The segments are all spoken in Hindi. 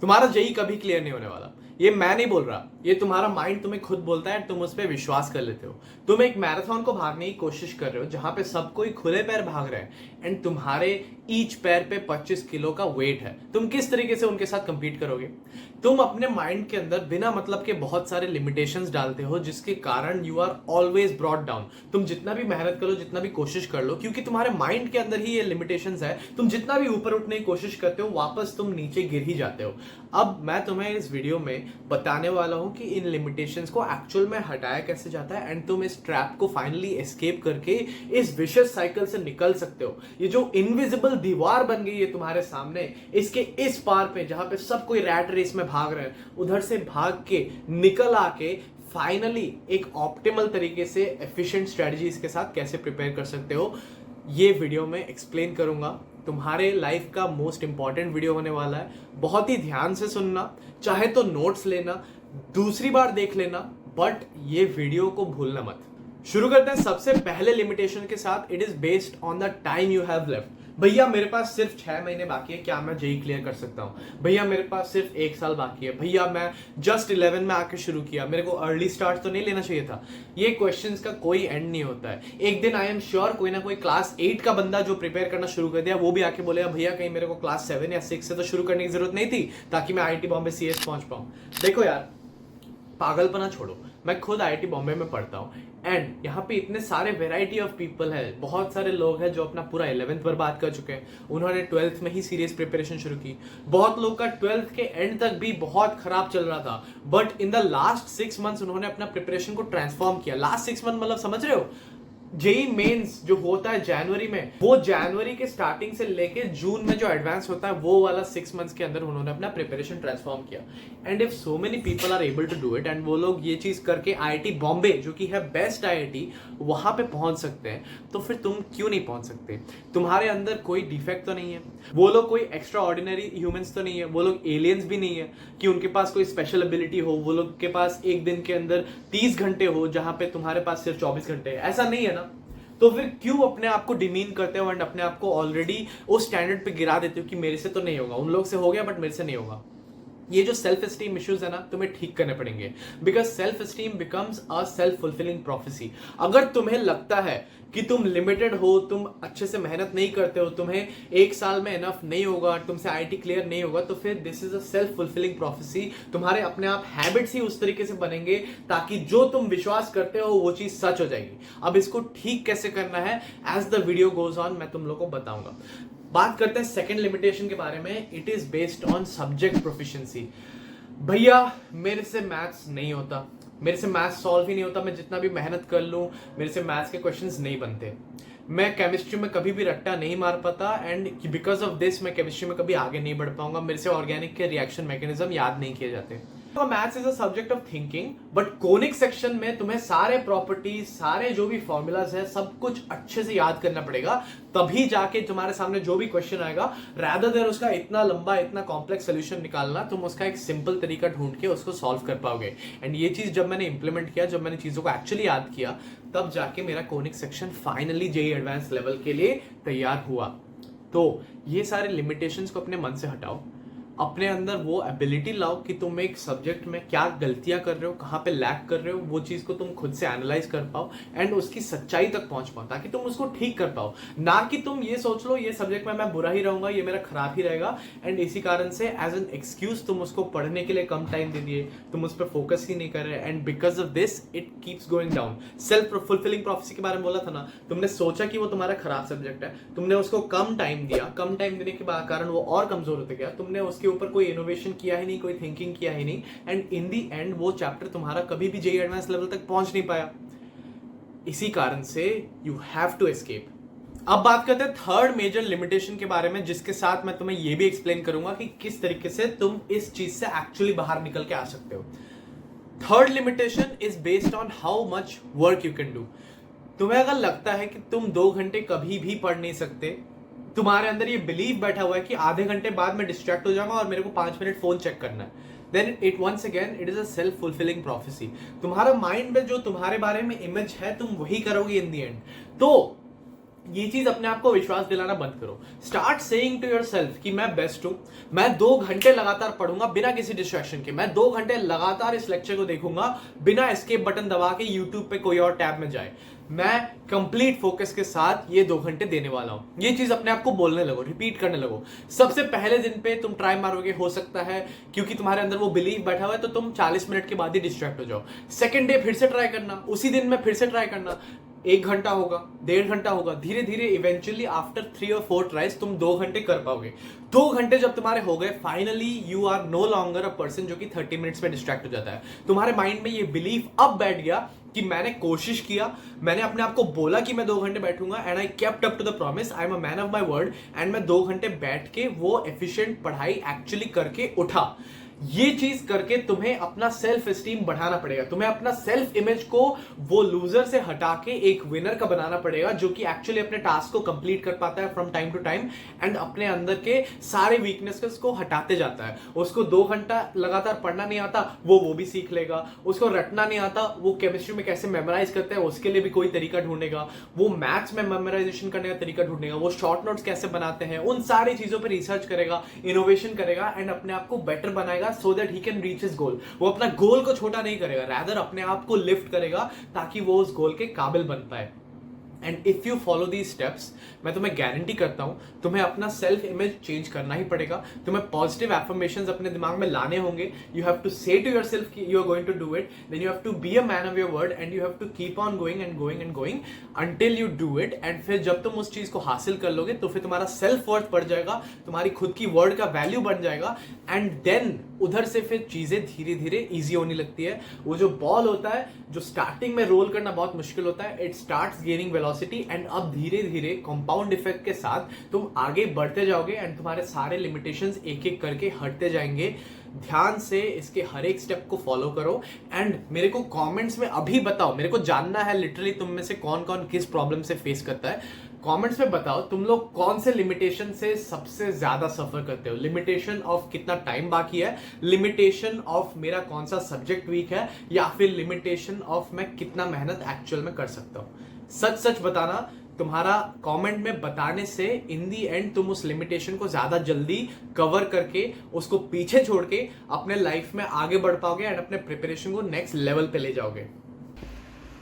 तुम्हारा जेई कभी क्लियर नहीं होने वाला। ये मैं नहीं बोल रहा, ये तुम्हारा माइंड तुम्हें खुद बोलता है, तुम उस पर विश्वास कर लेते हो। तुम एक मैराथन को भागने की कोशिश कर रहे हो जहां पे सब कोई खुले पैर भाग रहे हैं एंड तुम्हारे ईच पैर पे 25 किलो का वेट है। तुम किस तरीके से उनके साथ कंपीट करोगे? तुम अपने माइंड के अंदर बिना मतलब के बहुत सारे लिमिटेशंस डालते हो जिसके कारण you are always brought down. तुम जितना भी मेहनत करो, जितना भी कोशिश कर लो, क्योंकि तुम्हारे माइंड के अंदर ही ये लिमिटेशंस है, तुम जितना भी ऊपर उठने की कोशिश करते हो वापस तुम नीचे गिर ही जाते हो। अब मैं तुम्हें इस वीडियो में बताने वाला हूं कि इन लिमिटेशंस को एक्चुअल में हटाया कैसे जाता है एंड तुम इस ट्रैप को फाइनली एस्केप करके इस विशियस साइकिल से निकल सकते हो। ये जो इनविजिबल दीवार बन गई है तुम्हारे सामने, इसके इस पार पे जहां पे सब कोई रैट रेस में भाग रहे हैं, उधर से भाग के निकल आके फाइनली एक ऑप्टिमल तरीके से एफिशिएंट स्ट्रेटजीज के साथ कैसे प्रिपेयर कर सकते हो, ये वीडियो में एक्सप्लेन करूंगा। तुम्हारे लाइफ का मोस्ट इंपॉर्टेंट वीडियो होने वाला है, बहुत ही ध्यान से सुनना, चाहे तो नोट्स लेना, दूसरी बार देख लेना, बट ये वीडियो को भूलना मत। शुरू करते हैं सबसे पहले लिमिटेशन के साथ। It is based on the time you have left. भैया मेरे पास सिर्फ 6 महीने बाकी है, क्या मैं जेई क्लियर कर सकता हूं? भैया मेरे पास सिर्फ 1 साल बाकी है। भैया मैं जस्ट 11 में आके शुरू किया, मेरे को अर्ली स्टार्ट तो नहीं लेना चाहिए था? ये क्वेश्चंस का कोई एंड नहीं होता है। एक दिन आई एम श्योर कोई ना कोई क्लास 8 का बंदा जो प्रिपेयर करना शुरू कर दिया, वो भी आके बोलेगा भैया कहीं मेरे को क्लास 7 या 6 से तो शुरू करने की जरूरत नहीं थी ताकि मैं आईआईटी बॉम्बे सीएस पहुंच पाऊं। देखो यार, पागलपना छोड़ो, मैं खुद आईआईटी बॉम्बे में पढ़ता हूँ एंड यहाँ पे इतने सारे वेराइटी ऑफ पीपल है। बहुत सारे लोग हैं जो अपना पूरा 11th बर्बाद कर चुके हैं, उन्होंने 12th में ही सीरियस प्रिपरेशन शुरू की। बहुत लोग का 12th के एंड तक भी बहुत खराब चल रहा था, but in the last 6 months उन्होंने अपना प्रिपरेशन को ट्रांसफॉर्म किया। लास्ट 6 मंथ मतलब समझ रहे हो, जेई मेंस जो होता है जनवरी में, वो जनवरी के स्टार्टिंग से लेके जून में जो एडवांस होता है वो वाला 6 मंथ्स के अंदर उन्होंने अपना प्रिपरेशन ट्रांसफॉर्म किया। And if so many people are able to do it and वो लोग ये चीज करके आईआईटी बॉम्बे जो कि है बेस्ट आईआईटी, वहां पे पहुंच सकते हैं, तो फिर तुम क्यों नहीं पहुंच सकते? तुम्हारे अंदर कोई डिफेक्ट तो नहीं है, वो लोग कोई एक्स्ट्रा ऑर्डिनरी ह्यूमंस तो नहीं है, वो लोग एलियंस भी नहीं है कि उनके पास कोई स्पेशल एबिलिटी हो, वो लोग के पास एक दिन के अंदर 30 घंटे हो जहां पे तुम्हारे पास सिर्फ 24 घंटे है। ऐसा नहीं है ना। तो फिर क्यों अपने आप को डिमीन करते हो एंड अपने आप को ऑलरेडी उस स्टैंडर्ड पे गिरा देते हो कि मेरे से तो नहीं होगा, उन लोग से हो गया बट मेरे से नहीं होगा? ये जो सेल्फ एस्टीम इश्यूज है ना, तुम्हें ठीक करने पड़ेंगे, because self esteem becomes a self fulfilling prophecy. अगर तुम्हें लगता है कि तुम लिमिटेड हो, तुम अच्छे से मेहनत नहीं करते हो, तुम्हें 1 साल में इनफ नहीं होगा, तुमसे आईआईटी क्लियर नहीं होगा, तो फिर this is a self fulfilling prophecy. तुम्हारे अपने आप हैबिट्स ही उस तरीके से बनेंगे ताकि जो तुम विश्वास करते हो वो चीज सच हो जाएगी। अब इसको ठीक कैसे करना है, as the video goes on मैं तुम लोग को बताऊंगा। बात करते हैं सेकंड लिमिटेशन के बारे में। It is based on subject proficiency. भैया मेरे से मैथ्स नहीं होता, मेरे से मैथ्स सॉल्व ही नहीं होता, मैं जितना भी मेहनत कर लूं मेरे से मैथ्स के क्वेश्चंस नहीं बनते। मैं केमिस्ट्री में कभी भी रट्टा नहीं मार पाता एंड बिकॉज ऑफ दिस मैं केमिस्ट्री में कभी आगे नहीं बढ़ पाऊंगा। मेरे से ऑर्गेनिक के रिएक्शन मैकेनिज्म याद नहीं किए जाते। Maths is a subject of thinking, but conic section में तुम्हें सारे प्रॉपर्टीज, सारे जो भी फॉर्मूलाज है, सब कुछ अच्छे से याद करना पड़ेगा, तभी जाके तुम्हारे सामने जो भी क्वेश्चन आएगा, रादर देन उसका इतना लंबा इतना कॉम्प्लेक्स सोल्यूशन निकालना, तुम उसका एक सिंपल तरीका ढूंढ के उसको सॉल्व कर पाओगे। एंड ये चीज जब मैंने इंप्लीमेंट किया, जब मैंने चीजों को एक्चुअली याद किया, तब जाके मेरा conic section finally JEE advance level के लिए तैयार हुआ। तो ये सारे लिमिटेशंस को अपने मन से हटाओ, अपने अंदर वो एबिलिटी लाओ कि तुम एक सब्जेक्ट में क्या गलतियां कर रहे हो, कहां पे लैक कर रहे हो, वो चीज को तुम खुद से एनालाइज कर पाओ एंड उसकी सच्चाई तक पहुंच पाओ ताकि तुम उसको ठीक कर पाओ। ना कि तुम ये सोच लो ये सब्जेक्ट में मैं बुरा ही रहूंगा, ये मेरा खराब ही रहेगा, एंड इसी कारण से एज एन एक्सक्यूज तुम उसको पढ़ने के लिए कम टाइम दे दिए, तुम उस पर फोकस ही नहीं कर रहे, and because of this it keeps going down. Self fulfilling prophecy के बारे में बोला था ना, तुमने सोचा कि वो तुम्हारा खराब सब्जेक्ट है, तुमने उसको कम टाइम दिया, कम टाइम देने के कारण वो और कमजोर होते गया, तुमने उसके ऊपर कोई इनोवेशन किया ही नहीं, कोई थिंकिंग किया ही नहीं, एंड इन दी एंड वो चैप्टर तुम्हारा कभी भी जेईई एडवांस लेवल तक पहुंच नहीं पाया। इसी कारण से यू हैव टू एस्केप। अब बात करते हैं थर्ड मेजर लिमिटेशन के बारे में, जिसके साथ मैं तुम्हें यह भी एक्सप्लेन करूंगा कि किस तरीके से तुम इस चीज से एक्चुअली बाहर निकल के आ सकते हो। Third limitation is based on how much work you can do. तुम्हें अगर लगता है कि तुम 2 घंटे कभी भी पढ़ नहीं सकते, तुम्हारे अंदर ये बिलीव बैठा हुआ है कि आधे घंटे बाद मैं डिस्ट्रैक्ट हो जाऊंगा और मेरे को 5 मिनट फोन चेक करना है, then it once again it is a self fulfilling prophecy. तुम्हारा माइंड में जो तुम्हारे बारे में इमेज है तुम वही करोगे इन दी एंड। तो ये चीज अपने आप को विश्वास दिलाना बंद करो। स्टार्ट सेइंग टू योरसेल्फ कि मैं बेस्ट हूं, मैं 2 घंटे लगातार पढ़ूंगा बिना किसी डिस्ट्रैक्शन के, मैं 2 घंटे लगातार इस लेक्चर को देखूंगा बिना एस्केप बटन दबा के यूट्यूब पे कोई और टैब में जाए, मैं कंप्लीट फोकस के साथ ये 2 घंटे देने वाला हूं। ये चीज अपने आप को बोलने लगो, रिपीट करने लगो। सबसे पहले दिन पे तुम ट्राई मारोगे, हो सकता है क्योंकि तुम्हारे अंदर वो बिलीव बैठा हुआ है तो तुम 40 मिनट के बाद ही डिस्ट्रैक्ट हो जाओ। सेकंड डे फिर से ट्राई करना, उसी दिन में फिर से ट्राई करना, 1 घंटा होगा, 1.5 घंटा होगा, धीरे धीरे इवेंचुअली आफ्टर 3 और 4 ट्राइज तुम 2 घंटे कर पाओगे। 2 घंटे जब तुम्हारे हो गए, finally you are no longer a person जो कि 30 मिनट्स में डिस्ट्रैक्ट हो जाता है। तुम्हारे माइंड में ये बिलीव अब बैठ गया कि मैंने कोशिश किया, मैंने अपने आप को बोला कि मैं 2 घंटे बैठूंगा and I kept up to the promise, I am a man of my word, and मैं 2 घंटे बैठ के वो एफिशिएंट पढ़ाई एक्चुअली करके उठा। ये चीज करके तुम्हें अपना सेल्फ एस्टीम बढ़ाना पड़ेगा, तुम्हें अपना सेल्फ इमेज को वो लूजर से हटा के एक विनर का बनाना पड़ेगा जो कि एक्चुअली अपने टास्क को कंप्लीट कर पाता है from time to time and अपने अंदर के सारे वीकनेसेस को हटाते जाता है। उसको 2 घंटा लगातार पढ़ना नहीं आता, वो भी सीख लेगा। उसको रटना नहीं आता, वो केमिस्ट्री में कैसे मेमोराइज करते हैं उसके लिए भी कोई तरीका ढूंढेगा। वो मैथ्स में मेमोराइजेशन करने का तरीका ढूंढेगा। वो शॉर्ट नोट्स कैसे बनाते हैं, उन सारी चीजों पर रिसर्च करेगा, इनोवेशन करेगा एंड अपने आप को बेटर बनाएगा so that he can reach his goal। वो अपना गोल को छोटा नहीं करेगा, रादर अपने आप को लिफ्ट करेगा ताकि वो उस गोल के काबिल बन पाए। And if you follow these steps, मैं तुम्हें गारंटी करता हूं तुम्हें अपना सेल्फ इमेज चेंज करना ही पड़ेगा। तुम्हें पॉजिटिव एफर्मेशंस अपने दिमाग में लाने होंगे। You have to say to yourself कि you are going to do it, then you have to be a man of your word and you have to keep on going and going and going until you do it. And फिर जब तुम उस चीज को हासिल कर लोगे तो फिर तुम्हारा सेल्फ वर्थ बढ़ जाएगा, तुम्हारी खुद की वर्ड का वैल्यू बढ़ जाएगा एंड देन उधर से फिर चीजें धीरे धीरे इजी होने लगती है। वो जो बॉल होता है जो स्टार्टिंग में रोल करना बहुत मुश्किल होता है, it starts gaining velocity and अब धीरे धीरे कंपाउंड इफेक्ट के साथ तुम आगे बढ़ते जाओगे एंड तुम्हारे सारे लिमिटेशंस एक एक करके हटते जाएंगे। ध्यान से इसके हर एक स्टेप को फॉलो करो एंड मेरे को कमेंट्स में अभी बताओ, मेरे को जानना है लिटरली तुम में से कौन कौन किस प्रॉब्लम से फेस करता है। कमेंट्स में बताओ तुम लोग कौन से लिमिटेशन से सबसे ज्यादा सफर करते हो। लिमिटेशन ऑफ कितना टाइम बाकी है, लिमिटेशन ऑफ मेरा कौन सा सब्जेक्ट वीक है, या फिर लिमिटेशन ऑफ मैं कितना मेहनत एक्चुअल में कर सकता हूं। सच सच बताना। तुम्हारा कमेंट में बताने से इन दी एंड तुम उस लिमिटेशन को ज्यादा जल्दी कवर करके उसको पीछे छोड़ के अपने लाइफ में आगे बढ़ पाओगे एंड अपने प्रिपरेशन को नेक्स्ट लेवल पे ले जाओगे।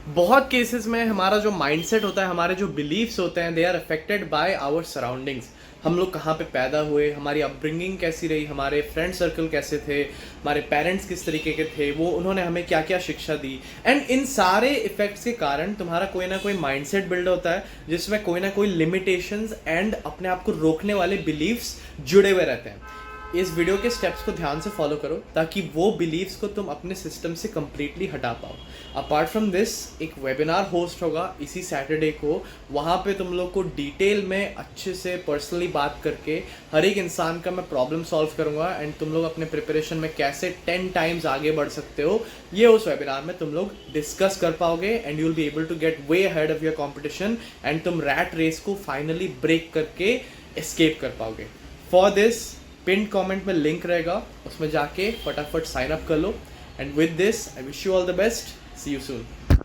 बहुत केसेस में हमारा जो माइंडसेट होता है, हमारे जो बिलीव्स होते हैं, they are affected by our surroundings. हम लोग कहाँ पे पैदा हुए, हमारी अपब्रिंगिंग कैसी रही, हमारे फ्रेंड सर्कल कैसे थे, हमारे पेरेंट्स किस तरीके के थे, वो उन्होंने हमें क्या क्या शिक्षा दी। एंड इन सारे इफेक्ट्स के कारण तुम्हारा कोई ना कोई माइंडसेट बिल्ड होता है जिसमें कोई ना कोई लिमिटेशंस एंड अपने आप को रोकने वाले बिलीव्स जुड़े हुए रहते हैं। इस वीडियो के स्टेप्स को ध्यान से फॉलो करो ताकि वो बिलीव्स को तुम अपने सिस्टम से कंप्लीटली हटा पाओ। अपार्ट फ्रॉम दिस एक वेबिनार होस्ट होगा इसी सैटरडे को, वहाँ पे तुम लोग को डिटेल में अच्छे से पर्सनली बात करके हर एक इंसान का मैं प्रॉब्लम सॉल्व करूँगा एंड तुम लोग अपने प्रिपरेशन में कैसे 10 टाइम्स आगे बढ़ सकते हो, ये उस वेबिनार में तुम लोग डिस्कस कर पाओगे and you will be able to get way ahead of your competition and तुम रैट रेस को फाइनली ब्रेक करके एस्केप कर पाओगे। फॉर दिस पिन कमेंट में लिंक रहेगा, उसमें जाके फटाफट साइन अप कर लो and with this I wish you all the best. See you soon.